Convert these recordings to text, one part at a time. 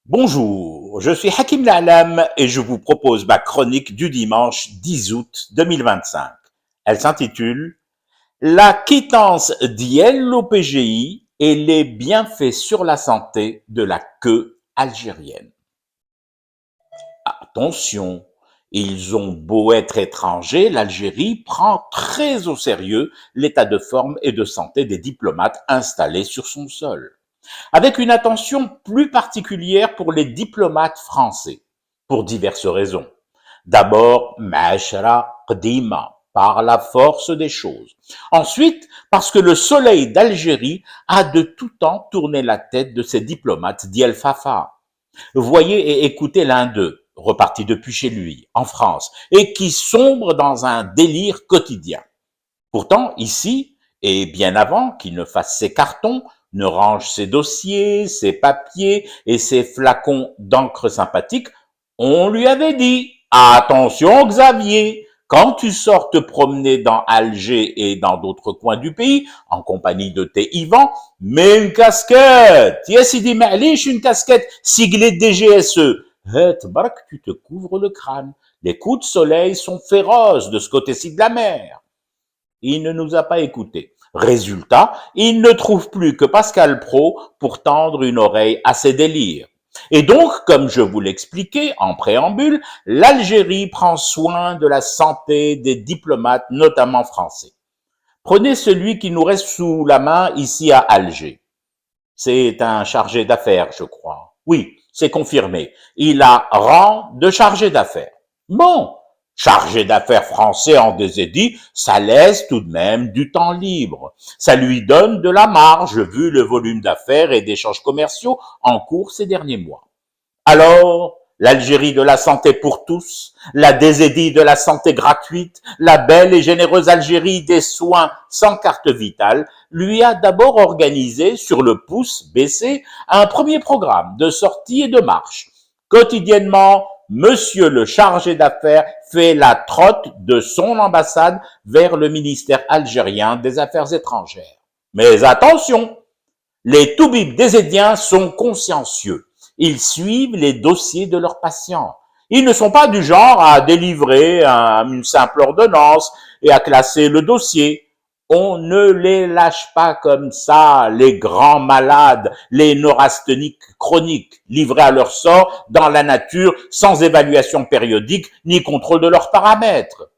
Bonjour, je suis Hakim La'alam et je vous propose ma chronique du dimanche 10 août 2025. Elle s'intitule La quittance d'IEL au PGI et les bienfaits sur la santé de la queue algérienne. Attention, ils ont beau être étrangers, l'Algérie prend très au sérieux l'état de forme et de santé des diplomates installés sur son sol, avec une attention plus particulière pour les diplomates français, pour diverses raisons. D'abord, ma'ashara qdima, par la force des choses. Ensuite, parce que le soleil d'Algérie a de tout temps tourné la tête de ces diplomates d'El Fafa. Voyez et écoutez l'un d'eux, reparti depuis chez lui, en France, et qui sombre dans un délire quotidien. Pourtant, ici, et bien avant qu'il ne fasse ses cartons, ne range ses dossiers, ses papiers et ses flacons d'encre sympathique, on lui avait dit « Attention Xavier, quand tu sors te promener dans Alger et dans d'autres coins du pays, en compagnie de tes Ivan, mets une casquette. Yes, il dit « Ma'lish, une casquette siglée DGSE. Bark, tu te couvres le crâne. Les coups de soleil sont féroces de ce côté-ci de la mer. » Il ne nous a pas écoutés. Résultat, il ne trouve plus que Pascal Praud pour tendre une oreille à ses délires. Et donc, comme je vous l'expliquais en préambule, l'Algérie prend soin de la santé des diplomates, notamment français. Prenez celui qui nous reste sous la main ici à Alger. C'est un chargé d'affaires, je crois. Oui, c'est confirmé. Il a rang de chargé d'affaires. Bon, chargé d'affaires français en désédit, ça laisse tout de même du temps libre. Ça lui donne de la marge vu le volume d'affaires et d'échanges commerciaux en cours ces derniers mois. Alors, l'Algérie de la santé pour tous, la désédie de la santé gratuite, la belle et généreuse Algérie des soins sans carte vitale, lui a d'abord organisé, sur le pouce baissé, un premier programme de sortie et de marche. Quotidiennement, Monsieur le chargé d'affaires fait la trotte de son ambassade vers le ministère algérien des Affaires étrangères. Mais attention, les toubibs désédiens sont consciencieux. Ils suivent les dossiers de leurs patients. Ils ne sont pas du genre à délivrer une simple ordonnance et à classer le dossier. On ne les lâche pas comme ça, les grands malades, les neurasthéniques chroniques, livrés à leur sort dans la nature sans évaluation périodique ni contrôle de leurs paramètres.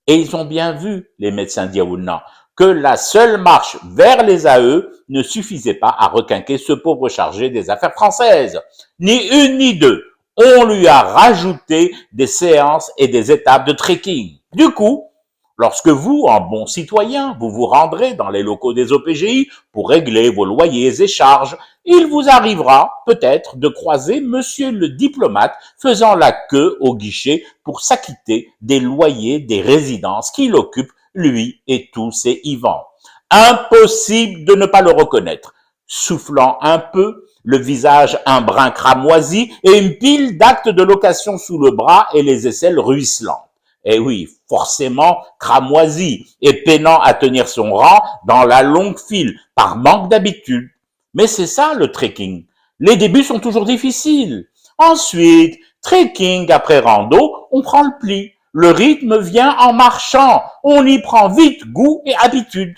Et ils ont bien vu, les médecins d'Yaoundé, que la seule marche vers les AE ne suffisait pas à requinquer ce pauvre chargé des affaires françaises. Ni une ni deux. On lui a rajouté des séances et des étapes de trekking. Du coup, lorsque vous, en bon citoyen, vous vous rendrez dans les locaux des OPGI pour régler vos loyers et charges, il vous arrivera peut-être de croiser monsieur le diplomate faisant la queue au guichet pour s'acquitter des loyers des résidences qu'il occupe, lui et tous ses Ivans. Impossible de ne pas le reconnaître. Soufflant un peu, le visage un brin cramoisi et une pile d'actes de location sous le bras et les aisselles ruisselantes. Eh oui, forcément cramoisi et peinant à tenir son rang dans la longue file par manque d'habitude. Mais c'est ça le trekking. Les débuts sont toujours difficiles. Ensuite, trekking après rando, on prend le pli. Le rythme vient en marchant. On y prend vite goût et habitude.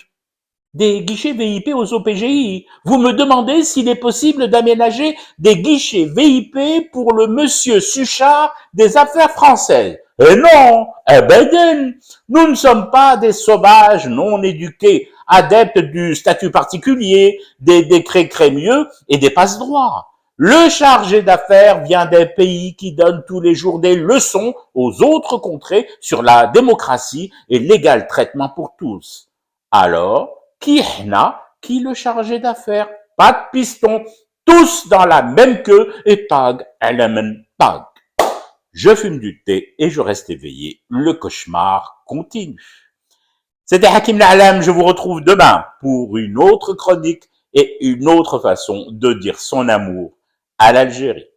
Des guichets VIP aux OPGI. Vous me demandez s'il est possible d'aménager des guichets VIP pour le monsieur Suchard des affaires françaises. Et non, ben, nous ne sommes pas des sauvages non éduqués, adeptes du statut particulier, des décrets crémieux et des passe-droits. Le chargé d'affaires vient des pays qui donnent tous les jours des leçons aux autres contrées sur la démocratie et l'égal traitement pour tous. Alors, qui le chargé d'affaires? Pas de piston, tous dans la même queue et tag, element, tag. Je fume du thé et je reste éveillé. Le cauchemar continue. C'était Hakim La'alam, je vous retrouve demain pour une autre chronique et une autre façon de dire son amour à l'Algérie.